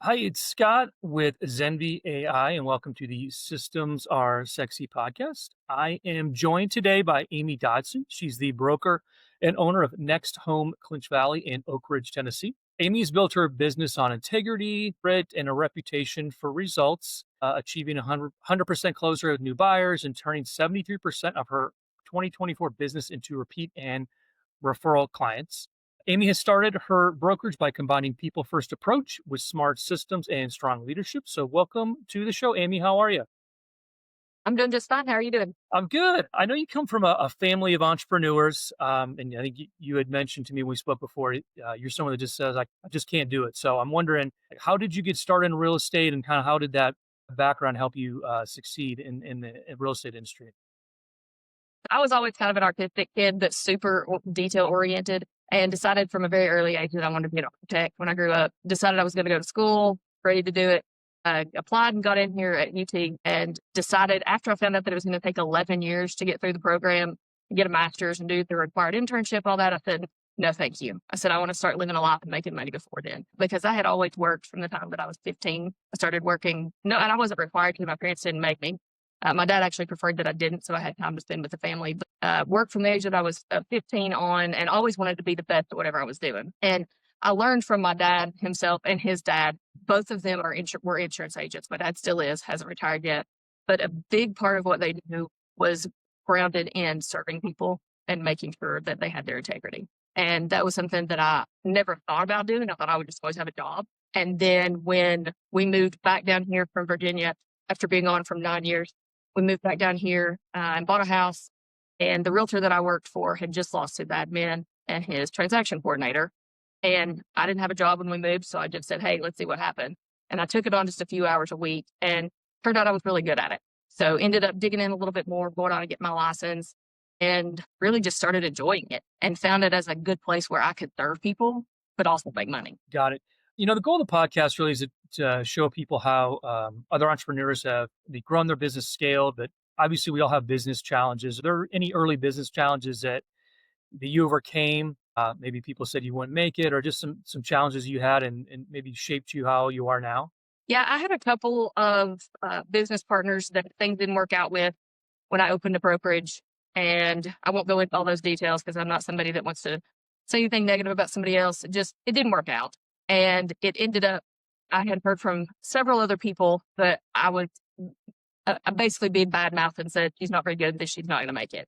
Hi, it's Scott with Zenvi AI, and welcome to the Systems Are Sexy podcast. I am joined today by Amie Dodson. She's the broker and owner of Next Home Clinch Valley in Oak Ridge, Tennessee. Amy's built her business on integrity, grit, and a reputation for results, achieving a 100% close rate with new buyers and turning 73% of her 2024 business into repeat and referral clients. Amie has started her brokerage by combining people first approach with smart systems and strong leadership. So, welcome to the show, Amie. How are you? I'm doing just fine. How are you doing? I'm good. I know you come from a family of entrepreneurs, and I think you had mentioned to me when we spoke before. You're someone that just says, I just can't do it." So, I'm wondering, how did you get started in real estate, and kind of how did that background help you succeed in the real estate industry? I was always kind of an artistic kid that's super detail oriented and decided from a very early age that I wanted to be an architect when I grew up. Decided I was going to go to school, ready to do it. Applied and got in here at UT and decided after I found out that it was going to take 11 years to get through the program, get a master's and do the required internship, all that. I said, no, thank you. I said, I want to start living a life and making money before then because I had always worked from the time that I was 15. I started working. No, and I wasn't required to. My parents didn't make me. My dad actually preferred that I didn't, so I had time to spend with the family. But worked from the age that I was 15 on, and always wanted to be the best at whatever I was doing. And I learned from my dad himself and his dad. Both of them were insurance agents. My dad still is, hasn't retired yet. But a big part of what they do was grounded in serving people and making sure that they had their integrity. And that was something that I never thought about doing. I thought I would just always have a job. And then when we moved back down here from Virginia after being on from 9 years, we moved back down here and bought a house. And the realtor that I worked for had just lost his admin and his transaction coordinator. And I didn't have a job when we moved. So I just said, hey, let's see what happened. And I took it on just a few hours a week and turned out I was really good at it. So ended up digging in a little bit more, going on to get my license and really just started enjoying it and found it as a good place where I could serve people, but also make money. Got it. The goal of the podcast really is to show people how other entrepreneurs have grown their business, scaled, but obviously we all have business challenges. Are there any early business challenges that you overcame? Maybe people said you wouldn't make it, or just some challenges you had and maybe shaped you how you are now? Yeah, I had a couple of business partners that things didn't work out with when I opened a brokerage. And I won't go into all those details because I'm not somebody that wants to say anything negative about somebody else. It didn't work out. And it ended up, I had heard from several other people that I basically being bad mouth and said, she's not very good, that she's not going to make it.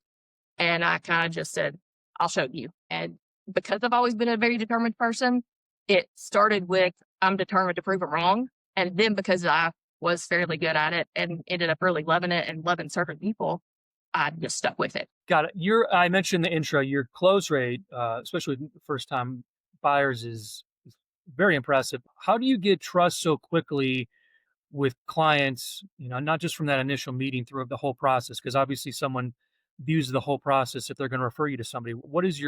And I kind of just said, I'll show you. And because I've always been a very determined person, it started with, I'm determined to prove it wrong. And then because I was fairly good at it and ended up really loving it and loving serving people, I just stuck with it. Got it. I mentioned the intro. Your close rate, especially with first time buyers, is very impressive. How do you get trust so quickly with clients? Not just from that initial meeting through the whole process, because obviously someone views the whole process if they're going to refer you to somebody. What is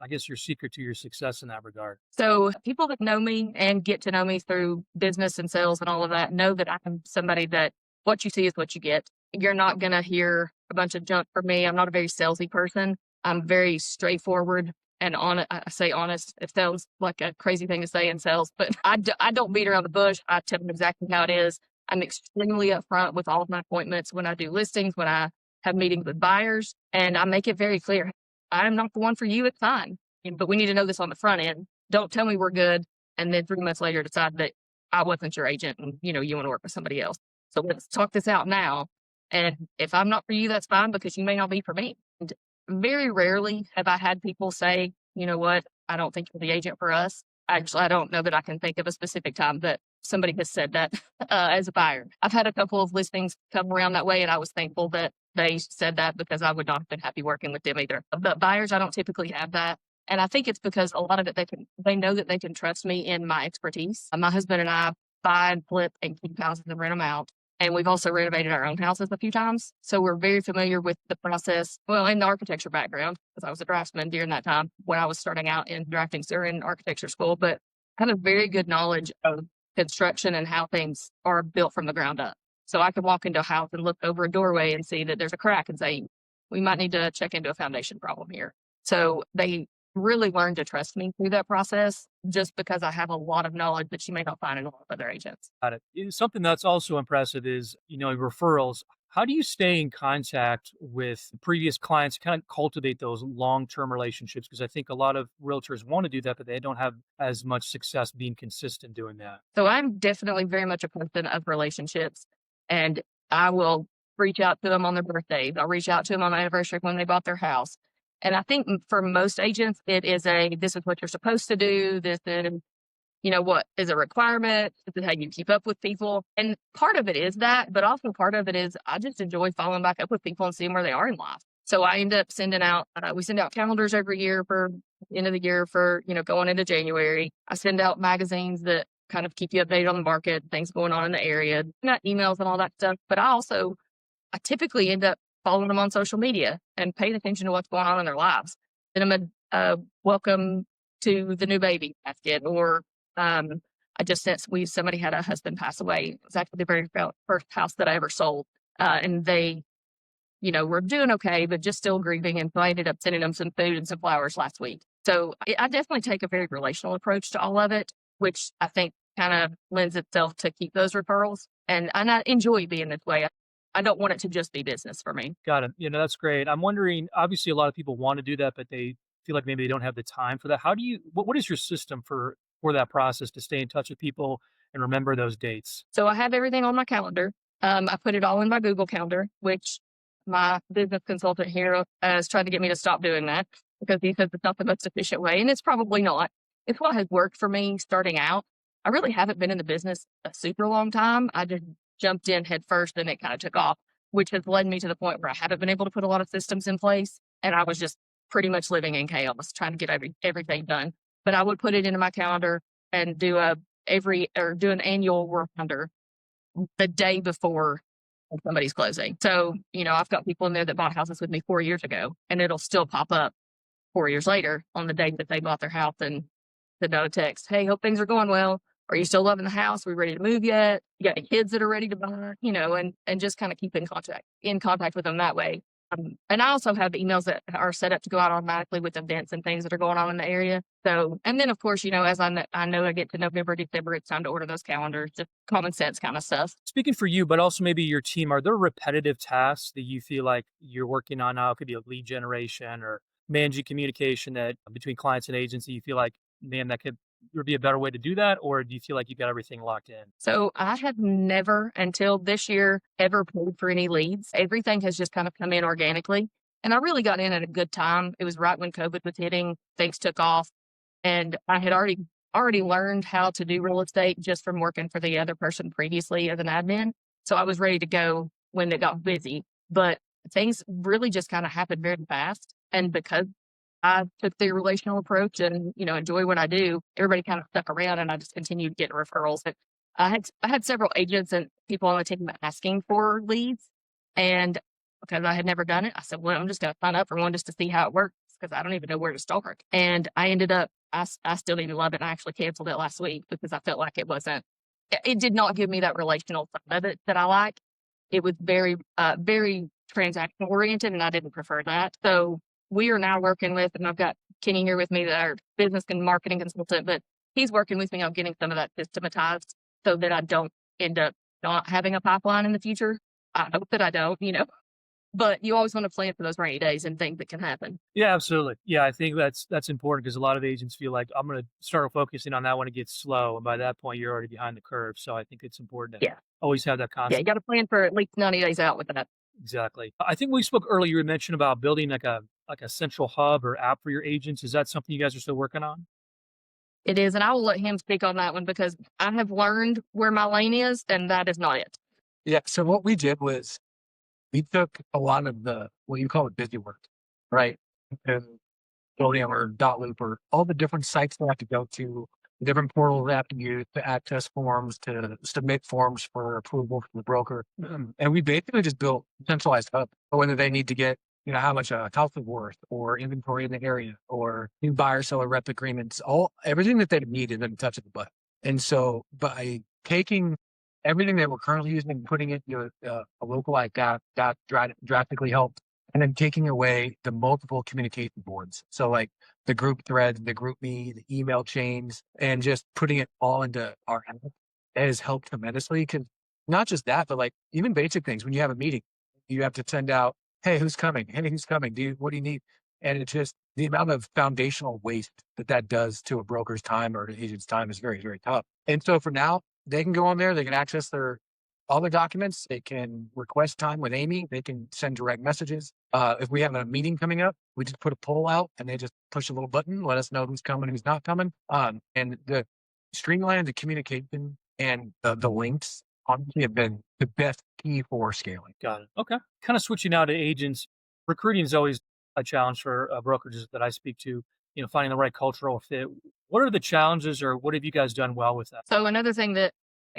I guess, your secret to your success in that regard? So people that know me and get to know me through business and sales and all of that know that I'm somebody that what you see is what you get. You're not going to hear a bunch of junk from me. I'm not a very salesy person. I'm very straightforward and I say honest. It sounds like a crazy thing to say in sales, but I don't beat around the bush. I tell them exactly how it is. I'm extremely upfront with all of my appointments when I do listings, when I have meetings with buyers, and I make it very clear. I'm not the one for you. It's fine, but we need to know this on the front end. Don't tell me we're good. And then 3 months later decide that I wasn't your agent and, you want to work with somebody else. So let's talk this out now. And if I'm not for you, that's fine because you may not be for me. And very rarely have I had people say, you know what, I don't think you're the agent for us. Actually, I don't know that I can think of a specific time that somebody has said that as a buyer. I've had a couple of listings come around that way, and I was thankful that they said that because I would not have been happy working with them either. But buyers, I don't typically have that. And I think it's because a lot of it, they know that they can trust me in my expertise. My husband and I buy and flip and keep houses and rent them out. And we've also renovated our own houses a few times. So we're very familiar with the process. Well, in the architecture background, because I was a draftsman during that time when I was starting out in drafting or in architecture school, but I have a very good knowledge of construction and how things are built from the ground up. So I could walk into a house and look over a doorway and see that there's a crack and say, we might need to check into a foundation problem here. So they really learned to trust me through that process just because I have a lot of knowledge that you may not find in a lot of other agents. Got it. Something that's also impressive is, referrals. How do you stay in contact with previous clients, kind of cultivate those long-term relationships? Because I think a lot of realtors want to do that, but they don't have as much success being consistent doing that. So I'm definitely very much a person of relationships, and I will reach out to them on their birthdays. I'll reach out to them on my anniversary when they bought their house. And I think for most agents, it is this is what you're supposed to do. This is, what is a requirement. This is how you keep up with people. And part of it is that, but also part of it is I just enjoy following back up with people and seeing where they are in life. So I end up sending out, we send out calendars every year for the end of the year for, going into January. I send out magazines that kind of keep you updated on the market, things going on in the area, not emails and all that stuff. But I typically end up following them on social media and paying attention to what's going on in their lives. Then I'm a welcome to the new baby basket, or I just sent somebody had a husband pass away. It was actually the very first house that I ever sold, and they, were doing okay, but just still grieving. And so I ended up sending them some food and some flowers last week. So I definitely take a very relational approach to all of it, which I think kind of lends itself to keep those referrals. And I enjoy being this way. I don't want it to just be business for me. Got it. That's great. I'm wondering, obviously, a lot of people want to do that, but they feel like maybe they don't have the time for that. How do you? What is your system for that process to stay in touch with people and remember those dates? So I have everything on my calendar. I put it all in my Google Calendar, which my business consultant here is trying to get me to stop doing that because he says it's not the most efficient way, and it's probably not. It's what has worked for me starting out. I really haven't been in the business a super long time. I just jumped in head first and it kind of took off, which has led me to the point where I haven't been able to put a lot of systems in place. And I was just pretty much living in chaos, trying to get everything done. But I would put it into my calendar and do an annual reminder the day before somebody's closing. So, I've got people in there that bought houses with me 4 years ago, and it'll still pop up 4 years later on the day that they bought their house and send out a text. Hey, hope things are going well. Are you still loving the house? Are we ready to move yet? You got any kids that are ready to buy? And just kind of keep in contact with them that way. And I also have emails that are set up to go out automatically with events and things that are going on in the area. So, and then of course, as I know I get to November, December, it's time to order those calendars, just common sense kind of stuff. Speaking for you, but also maybe your team, are there repetitive tasks that you feel like you're working on now? It could be a lead generation or managing communication that between clients and agents that you feel like, man, that could there be a better way to do that? Or do you feel like you got everything locked in? So I have never until this year ever paid for any leads. Everything has just kind of come in organically. And I really got in at a good time. It was right when COVID was hitting, things took off. And I had already learned how to do real estate just from working for the other person previously as an admin. So I was ready to go when it got busy. But things really just kind of happened very fast. And because I took the relational approach and, enjoy what I do, everybody kind of stuck around and I just continued getting referrals. But I had several agents and people on the team asking for leads. And because I had never done it, I said, well, I'm just going to sign up for one just to see how it works because I don't even know where to start. And I ended up, I still didn't love it. And I actually canceled it last week because I felt like it did not give me that relational side of it that I like. It was very, very transaction oriented and I didn't prefer that. So we are now working with, and I've got Kenny here with me, that our business and marketing consultant, but he's working with me on getting some of that systematized so that I don't end up not having a pipeline in the future. I hope that I don't, but you always want to plan for those rainy days and things that can happen. Yeah, absolutely. Yeah, I think that's important because a lot of agents feel like I'm going to start focusing on that when it gets slow, and by that point you're already behind the curve. So I think it's important to Yeah. always have that Yeah. concept. You got to plan for at least 90 days out with that. Exactly. I think we spoke earlier. You mentioned about building like a central hub or app for your agents. Is that something you guys are still working on? It is. And I will let him speak on that one because I have learned where my lane is and that is not it. Yeah. So what we did was we took a lot of the what you call it busy work, right? And Podium or Dot Loop or all the different sites they have to go to, the different portals they have to use to access forms, to submit forms for approval from the broker. And we basically just built a centralized hub, whether they need to get, how much a house is worth or inventory in the area or new buyer seller rep agreements, everything that they need is in the touch of the button. And so by taking everything that we're currently using and putting it into a localized app, that drastically helped. and then taking away the multiple communication boards. So like the group threads, the group me, the email chains, and just putting it all into our app has helped tremendously. Cause not just that, but like even basic things. When you have a meeting, you have to send out, hey, who's coming? Hey, who's coming? What do you need? And it's just the amount of foundational waste that does to a broker's time or an agent's time is very, very tough. And so for now, they can go on there, they can access all the documents, they can request time with Amie, they can send direct messages. If we have a meeting coming up, we just put a poll out and they just push a little button, let us know who's coming, who's not coming. And the streamline the communication and the links honestly have been the best key for scaling. Got it. Okay. Kind of switching now to agents. Recruiting is always a challenge for brokerages that I speak to, finding the right cultural fit. What are the challenges or what have you guys done well with that? So another thing that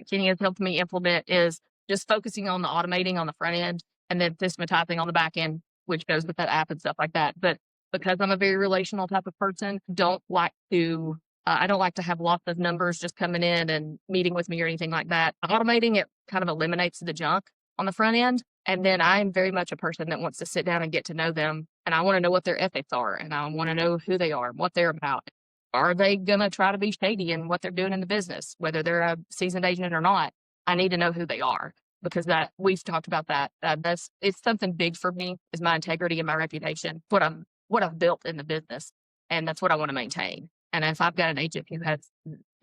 Kenny has helped me implement is just focusing on the automating on the front end and then systematizing on the back end, which goes with that app and stuff like that. But because I'm a very relational type of person, I don't like to have lots of numbers just coming in and meeting with me or anything like that. Automating it kind of eliminates the junk on the front end. And then I'm very much a person that wants to sit down and get to know them. And I want to know what their ethics are. And I want to know who they are, what they're about. Are they going to try to be shady in what they're doing in the business, whether they're a seasoned agent or not? I need to know who they are because we've talked about that. It's something big for me is my integrity and my reputation, what I've built in the business. And that's what I want to maintain. And if I've got an agent who has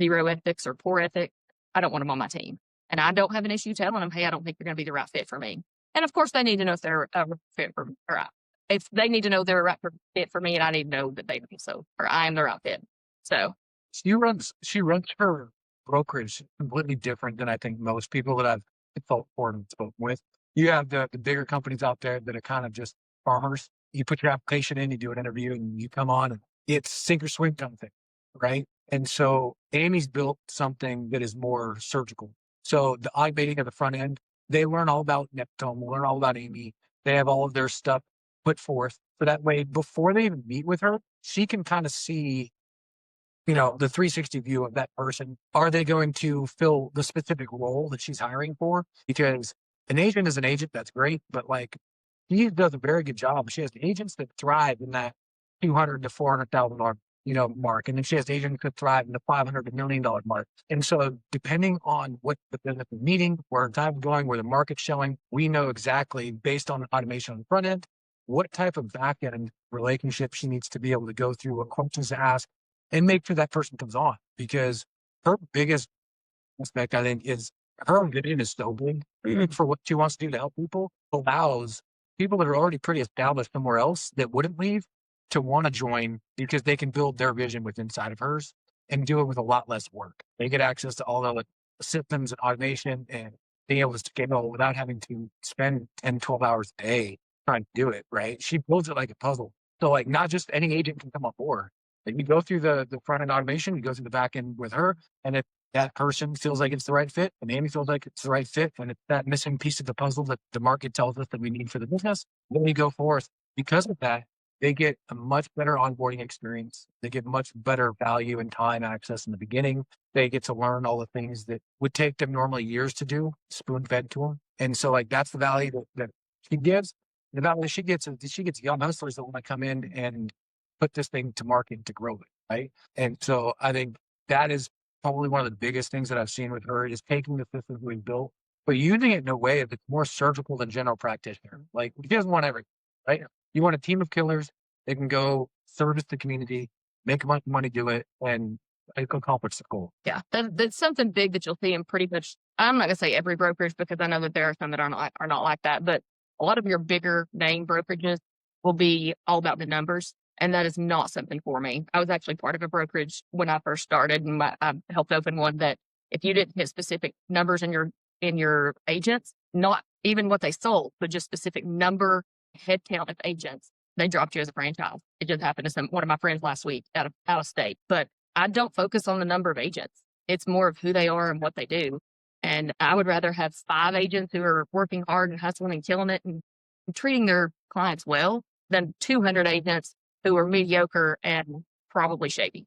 zero ethics or poor ethics, I don't want them on my team. And I don't have an issue telling them, hey, I don't think you're going to be the right fit for me. And of course, they need to know if they're a fit for me, or if they need to know they're a right fit for me, and I need to know that they be so, or I am the right fit. So she runs her brokerage completely different than I think most people that I've consulted for and spoken with. You have the bigger companies out there that are kind of just farmers. You put your application in, you do an interview, and you come on, and it's sink or swim kind of thing, right? And so Amie's built something that is more surgical. So the automating of the front end, they learn all about NextHome, learn all about Amie. They have all of their stuff put forth. So that way, before they even meet with her, she can kind of see, the 360 view of that person. Are they going to fill the specific role that she's hiring for? Because an agent is an agent, that's great, but like she does a very good job. She has agents that thrive in that $200,000 to $400,000 mark, and then she has agents that thrive in the $500,000 to $1 million mark. And so, depending on what the business is needing, where time's going, where the market's showing, we know exactly based on automation on the front end what type of back end relationship she needs to be able to go through, what questions to ask, and make sure that person comes on. Because her biggest aspect, I think, is her vision is so big for what she wants to do to help people, allows people that are already pretty established somewhere else that wouldn't leave to want to join because they can build their vision with inside of hers and do it with a lot less work. They get access to all the systems and automation and being able to scale without having to spend 10, 12 hours a day trying to do it, right? She builds it like a puzzle. So like not just any agent can come on board. Like you go through the front end automation, you go through the back end with her. And if that person feels like it's the right fit and Amie feels like it's the right fit, and it's that missing piece of the puzzle that the market tells us that we need for the business, then we go forth. Because of that, they get a much better onboarding experience. They get much better value and time access in the beginning. They get to learn all the things that would take them normally years to do, spoon fed to them. And so like, that's the value that she gives. The value that she gets is she gets young hustlers that want to come in and put this thing to market and to grow it. Right. And so I think that is probably one of the biggest things that I've seen with her is taking the systems we've built, but using it in a way that's more surgical than general practitioner. Like she doesn't want everything, right? You want a team of killers. They can go service the community, make a bunch of money, do it, and accomplish the goal. Yeah, that's something big that you'll see in pretty much, I'm not going to say every brokerage because I know that there are some that are not like that, but a lot of your bigger name brokerages will be all about the numbers. And that is not something for me. I was actually part of a brokerage when I first started, and I helped open one that if you didn't hit specific numbers in your agents, not even what they sold, but just specific number, headcount of agents, they dropped you as a franchise. It just happened to one of my friends last week out of state. But I don't focus on the number of agents. It's more of who they are and what they do. And I would rather have 5 agents who are working hard and hustling and killing it and treating their clients well than 200 agents who are mediocre and probably shady.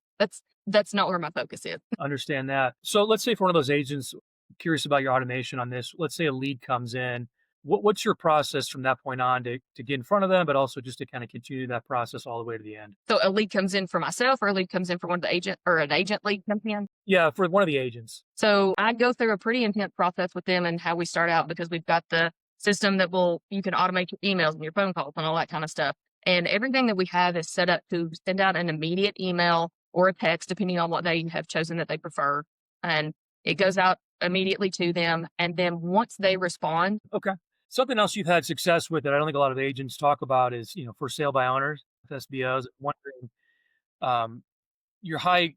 That's not where my focus is. Understand that. So let's say for one of those agents, curious about your automation on this, let's say a lead comes in, What's your process from that point on to get in front of them, but also just to kind of continue that process all the way to the end? So a lead comes in for myself, or a lead comes in for one of the agent, or an agent lead comes in. Yeah, for one of the agents. So I go through a pretty intense process with them and how we start out, because we've got the system that you can automate your emails and your phone calls and all that kind of stuff. And everything that we have is set up to send out an immediate email or a text, depending on what they have chosen that they prefer. And it goes out immediately to them. And then once they respond. Okay. Something else you've had success with that I don't think a lot of agents talk about is, for sale by owners, FSBOs. Wondering, um, your high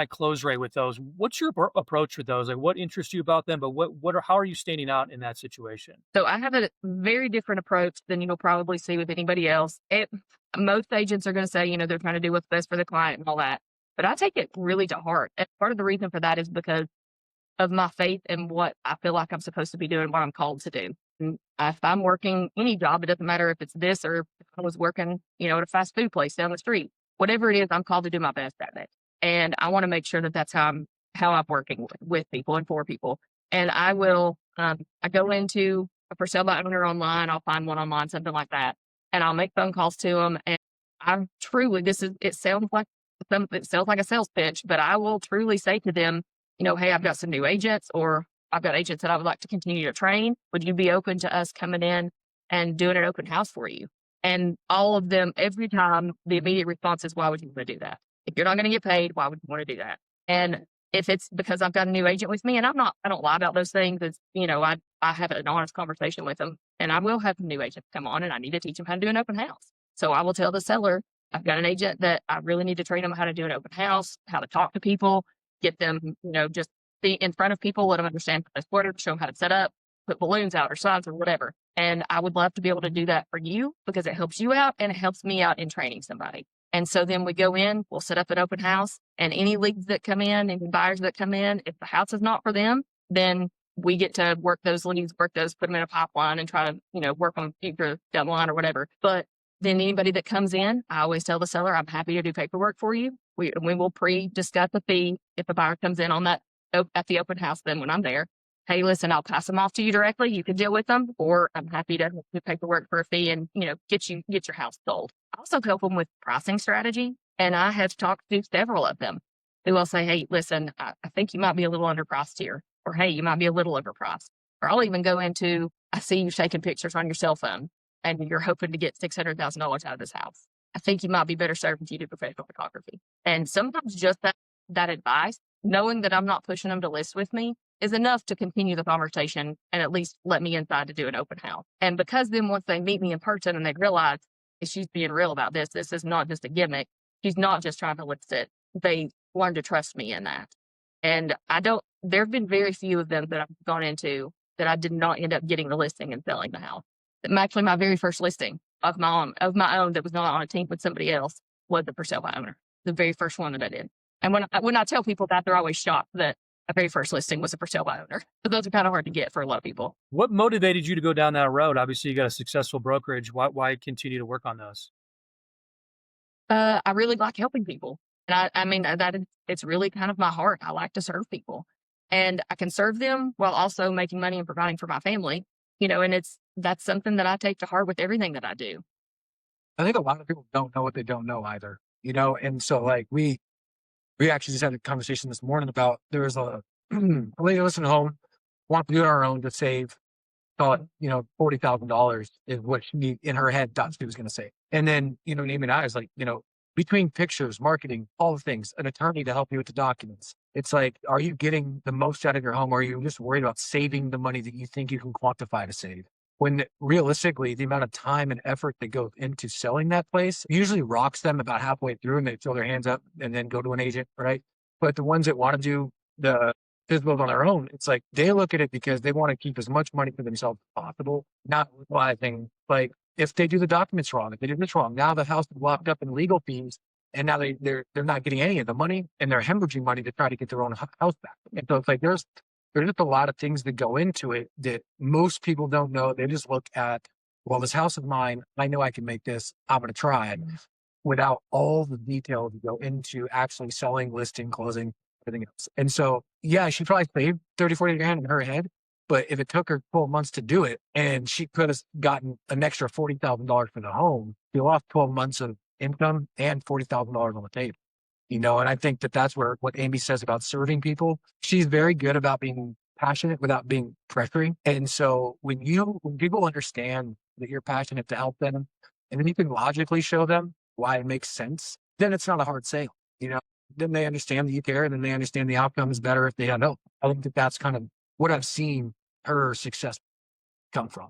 close rate with those. What's your approach with those? Like, what interests you about them? But how are you standing out in that situation? So I have a very different approach than you'll probably see with anybody else. Most agents are going to say, they're trying to do what's best for the client and all that. But I take it really to heart. And part of the reason for that is because of my faith in what I feel like I'm supposed to be doing, what I'm called to do. And if I'm working any job, it doesn't matter if it's this or if I was working, at a fast food place down the street. Whatever it is, I'm called to do my best at it. And I want to make sure that that's how I'm working with people and for people. And I will, I go into a for sale by owner online. I'll find one online, something like that. And I'll make phone calls to them. And I'm truly, it sounds like a sales pitch, but I will truly say to them, hey, I've got some new agents, or I've got agents that I would like to continue to train. Would you be open to us coming in and doing an open house for you? And all of them, every time, the immediate response is, why would you want to do that? If you're not going to get paid, why would you want to do that? And if it's because I've got a new agent with me, and I don't lie about those things, it's, I have an honest conversation with them, and I will have new agents come on and I need to teach them how to do an open house. So I will tell the seller, I've got an agent that I really need to train them how to do an open house, how to talk to people, get them, just be in front of people, let them understand the order, show them how to set up, put balloons out or signs or whatever. And I would love to be able to do that for you, because it helps you out and it helps me out in training somebody. And so then we go in, we'll set up an open house, and any leads that come in, any buyers that come in, if the house is not for them, then we get to work those leads, put them in a pipeline and try to, work on future down the line or whatever. But then anybody that comes in, I always tell the seller, I'm happy to do paperwork for you. We will pre-discuss the fee. If a buyer comes in on that at the open house, then when I'm there, hey, listen, I'll pass them off to you directly. You can deal with them, or I'm happy to do paperwork for a fee and, get your house sold. I also help them with pricing strategy. And I have talked to several of them who will say, hey, listen, I think you might be a little underpriced here, or hey, you might be a little overpriced. Or I'll even go into, I see you taking pictures on your cell phone and you're hoping to get $600,000 out of this house. I think you might be better served if you do professional photography. And sometimes just that advice, knowing that I'm not pushing them to list with me, is enough to continue the conversation and at least let me inside to do an open house. And because then once they meet me in person and they realize she's being real about this is not just a gimmick. She's not just trying to list it. They learn to trust me in that. And there have been very few of them that I've gone into that I did not end up getting the listing and selling the house. Actually, my very first listing of my own that was not on a team with somebody else was the for sale by owner. The very first one that I did. And when I tell people that, they're always shocked that a very first listing was a for sale by owner. But those are kind of hard to get for a lot of people. What motivated you to go down that road? Obviously, you got a successful brokerage. Why continue to work on those? I really like helping people. And I mean, it's really kind of my heart. I like to serve people, and I can serve them while also making money and providing for my family, and that's something that I take to heart with everything that I do. I think a lot of people don't know what they don't know either, and so like we actually just had a conversation this morning about, there was a lady listening home, wanted to do it on her own to save, call it, $40,000 is what she in her head thought she was going to say. And then, Amy and I was like, between pictures, marketing, all the things, an attorney to help you with the documents. It's like, are you getting the most out of your home? Or are you just worried about saving the money that you think you can quantify to save? When realistically, the amount of time and effort that goes into selling that place usually rocks them about halfway through and they throw their hands up and then go to an agent, right? But the ones that want to do the FSBOs on their own, it's like they look at it because they want to keep as much money for themselves as possible, not realizing, like, if they do the documents wrong, if they do this wrong, now the house is locked up in legal fees, and now they're not getting any of the money, and they're hemorrhaging money to try to get their own house back. And so it's like there's just a lot of things that go into it that most people don't know. They just look at, well, this house is mine. I know I can make this. I'm going to try it, without all the details that go into actually selling, listing, closing, everything else. And so, yeah, she probably saved 30, 40 grand in her head, But if it took her 12 months to do it and she could have gotten an extra $40,000 for the home, she lost 12 months of income and $40,000 on the table. And I think that that's where what Amie says about serving people, she's very good about being passionate without being pressuring. And so when people understand that you're passionate to help them, and then you can logically show them why it makes sense, then it's not a hard sale. You know, then they understand that you care, and then they understand the outcome is better if they have help. I think that that's kind of what I've seen her success come from.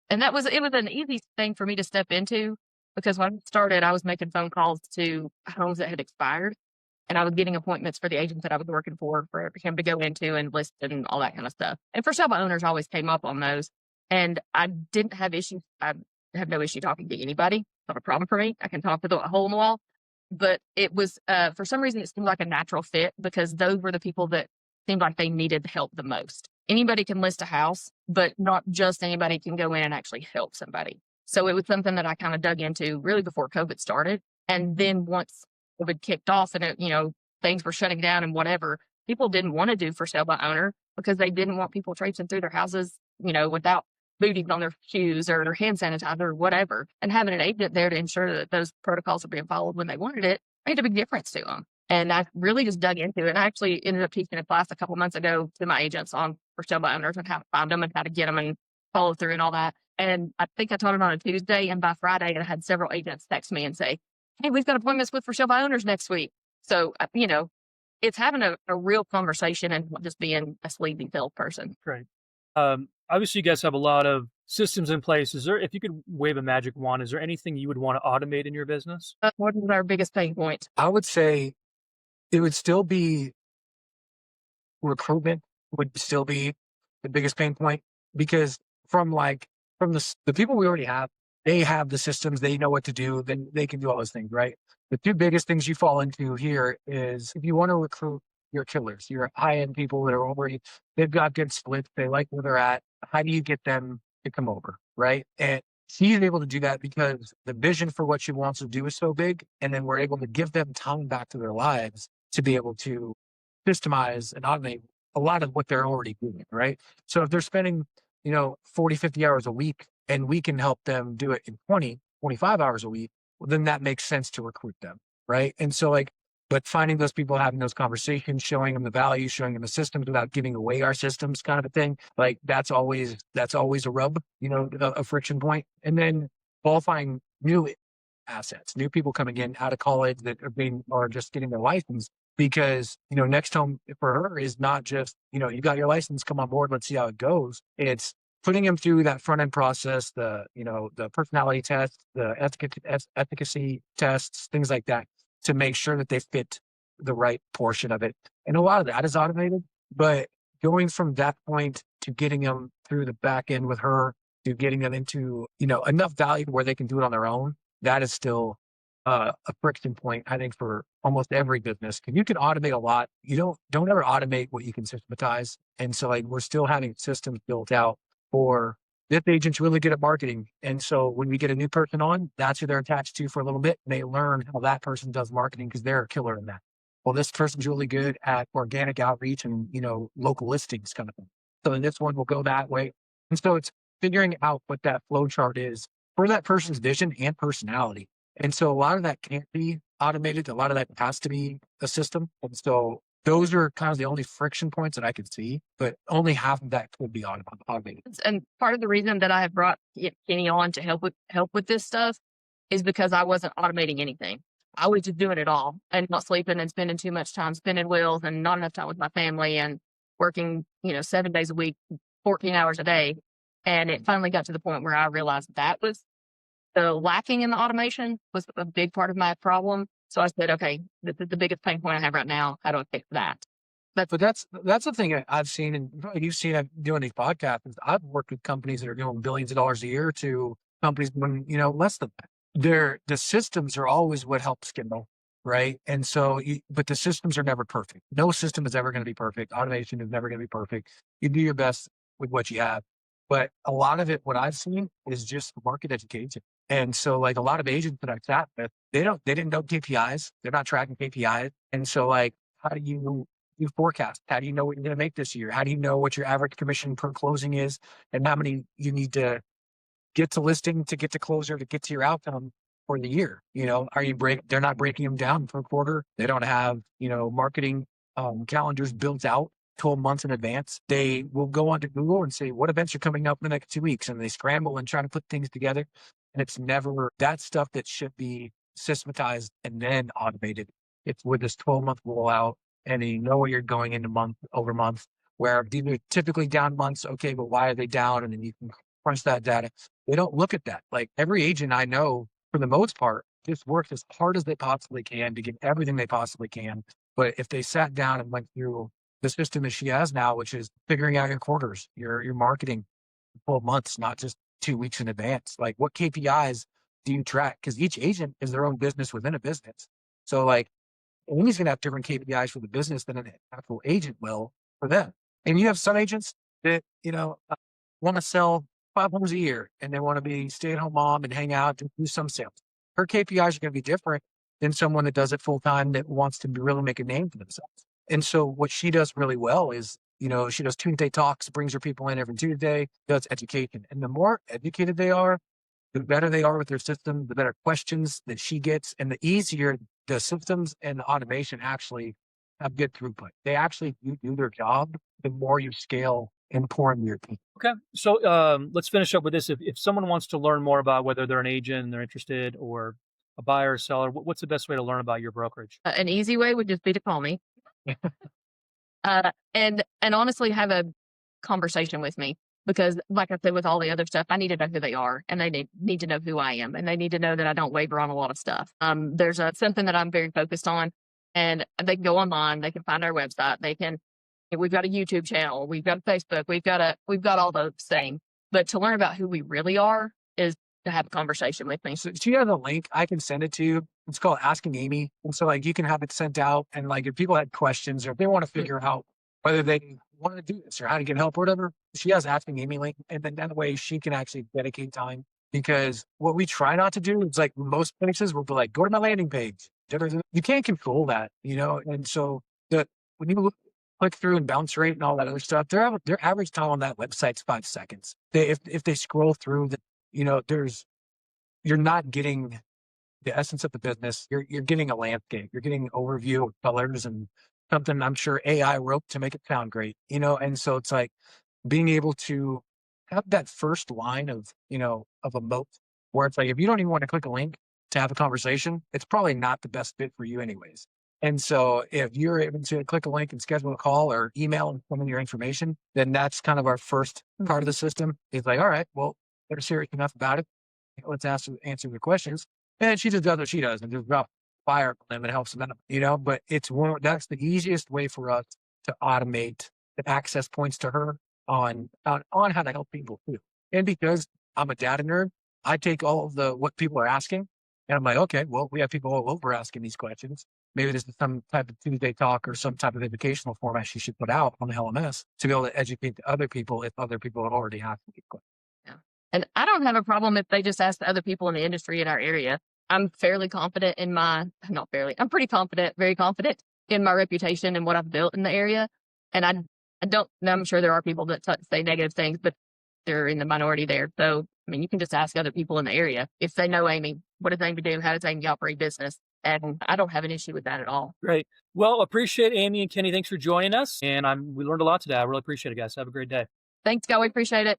And it was an easy thing for me to step into, because when I started, I was making phone calls to homes that had expired, and I was getting appointments for the agents that I was working for him to go into and list and all that kind of stuff. And for sale by owners always came up on those. And I didn't have issues. I have no issue talking to anybody. It's not a problem for me. I can talk to a hole in the wall. But it was, for some reason, it seemed like a natural fit, because those were the people that seemed like they needed help the most. Anybody can list a house, but not just anybody can go in and actually help somebody. So it was something that I kind of dug into really before COVID started. And then once COVID kicked off and things were shutting down and whatever, people didn't want to do for sale by owner because they didn't want people traipsing through their houses, without booties on their shoes or their hand sanitizer or whatever. And having an agent there to ensure that those protocols are being followed when they wanted it made a big difference to them. And I really just dug into it. And I actually ended up teaching a class a couple months ago to my agents on for sale by owners and how to find them and how to get them and follow through and all that. And I think I taught it on a Tuesday, and by Friday, I had several agents text me and say, "Hey, we've got appointments with for sale by owners next week." So, it's having a real conversation and not just being a sleazy salesperson. Great. Obviously, you guys have a lot of systems in place. If you could wave a magic wand, is there anything you would want to automate in your business? What is our biggest pain point? I would say it would still be recruitment would still be the biggest pain point, because from the people we already have, they have the systems, they know what to do, then they can do all those things, right? The two biggest things you fall into here is if you want to recruit your killers, your high-end people that are already, they've got good splits, they like where they're at. How do you get them to come over, right? And she's able to do that because the vision for what she wants to do is so big, and then we're able to give them time back to their lives to be able to systemize and automate a lot of what they're already doing, right? So if they're spending, 40, 50 hours a week, and we can help them do it in 20, 25 hours a week, well, then that makes sense to recruit them, right? And so but finding those people, having those conversations, showing them the value, showing them the systems without giving away our systems kind of a thing, that's always a rub, a friction point. And then qualifying new assets, new people coming in out of college that are just getting their license, because, Next Home for her is not just, you got your license, come on board, let's see how it goes. It's putting them through that front end process, the personality test, the efficacy tests, things like that, to make sure that they fit the right portion of it. And a lot of that is automated, but going from that point to getting them through the back end with her, to getting them into, enough value where they can do it on their own, that is still a friction point, I think, for almost every business. Because you can automate a lot. You don't ever automate what you can systematize. And so we're still having systems built out for this agent's really good at marketing. And so when we get a new person on, that's who they're attached to for a little bit. And they learn how that person does marketing because they're a killer in that. Well, this person's really good at organic outreach and, local listings kind of thing. So then this one will go that way. And so it's figuring out what that flow chart is for that person's vision and personality. And so a lot of that can't be automated. A lot of that has to be a system. And so those are kind of the only friction points that I could see, but only half of that could be automated. And part of the reason that I have brought Kenny on to help with this stuff is because I wasn't automating anything. I was just doing it all and not sleeping and spending too much time spinning wheels and not enough time with my family and working, 7 days a week, 14 hours a day. And it finally got to the point where I realized that was the lacking in the automation was a big part of my problem. So I said, okay, this is the biggest pain point I have right now. How do I fix that? But that's the thing I've seen, and you've seen it doing these podcasts. I've worked with companies that are doing billions of dollars a year to companies doing, less than that. The systems are always what helps Kindle, right? And so, but the systems are never perfect. No system is ever going to be perfect. Automation is never going to be perfect. You do your best with what you have. But a lot of it, what I've seen, is just market education. And so a lot of agents that I've sat with, they didn't know KPIs. They're not tracking KPIs. And so how do you you forecast? How do you know what you're going to make this year? How do you know what your average commission per closing is and how many you need to get to listing to get to closer to get to your outcome for the year? They're not breaking them down per quarter. They don't have, marketing calendars built out 12 months in advance. They will go onto Google and say, what events are coming up in the next 2 weeks? And they scramble and try to put things together. And it's never that stuff that should be systematized and then automated. It's with this 12-month rollout, and you know where you're going into month over month, where these are typically down months. Okay, but why are they down? And then you can crunch that data. They don't look at that. Like every agent I know, for the most part, just works as hard as they possibly can to get everything they possibly can. But if they sat down and went through the system that she has now, which is figuring out your quarters, your marketing 12 months, not just 2 weeks in advance, like what KPIs do you track? Because each agent is their own business within a business. So like Amy's going to have different KPIs for the business than an actual agent will for them. And you have some agents that, want to sell 5 homes a year and they want to be stay-at-home mom and hang out and do some sales. Her KPIs are going to be different than someone that does it full time that wants to really make a name for themselves. And so what she does really well is, she does Tuesday talks, brings her people in every Tuesday, does education. And the more educated they are, the better they are with their system, the better questions that she gets, and the easier the systems and the automation actually have good throughput. They actually do their job, the more you scale and pour into your team. Okay. So let's finish up with this. If someone wants to learn more about whether they're an agent and they're interested or a buyer or seller, what's the best way to learn about your brokerage? An easy way would just be to call me. And honestly have a conversation with me, because like I said, with all the other stuff, I need to know who they are and they need to know who I am, and they need to know that I don't waver on a lot of stuff. There's something that I'm very focused on, and they can go online, they can find our website, we've got a YouTube channel, we've got a Facebook, we've got all those things. But to learn about who we really are is to have a conversation with me. So you have a link, I can send it to you. It's called Asking Amie. And so like you can have it sent out, and like if people had questions or if they want to figure out whether they want to do this or how to get help or whatever, she has Asking Amie link. And then that way she can actually dedicate time. Because what we try not to do is like most places we'll be like, go to my landing page. You can't control that, And so when you click through and bounce rate and all that other stuff, their average time on that website's 5 seconds. If they scroll through you're not getting the essence of the business. You're getting a landscape. You're getting an overview of colors and something I'm sure AI wrote to make it sound great, And so it's like being able to have that first line of a moat where it's like, if you don't even want to click a link to have a conversation, it's probably not the best fit for you anyways. And so if you're able to click a link and schedule a call or email and some of your information, then that's kind of our first part of the system. It's like, all right, well, they're serious enough about it. Let's answer the questions. And she just does what she does and just drop fire on them and helps them out, but that's the easiest way for us to automate the access points to her on how to help people too. And because I'm a data nerd, I take all of what people are asking and I'm like, okay, well, we have people all over asking these questions. Maybe this is some type of Tuesday talk or some type of educational format she should put out on the LMS to be able to educate the other people if other people have already asked these questions. Yeah. And I don't have a problem if they just ask the other people in the industry in our area. I'm fairly confident I'm pretty confident, very confident in my reputation and what I've built in the area. And I'm sure there are people that say negative things, but they're in the minority there. So, you can just ask other people in the area if they know Amie, what does Amie do? How does Amie operate business? And I don't have an issue with that at all. Great. Well, appreciate Amie and Kenny. Thanks for joining us. And we learned a lot today. I really appreciate it, guys. Have a great day. Thanks, guys. We appreciate it.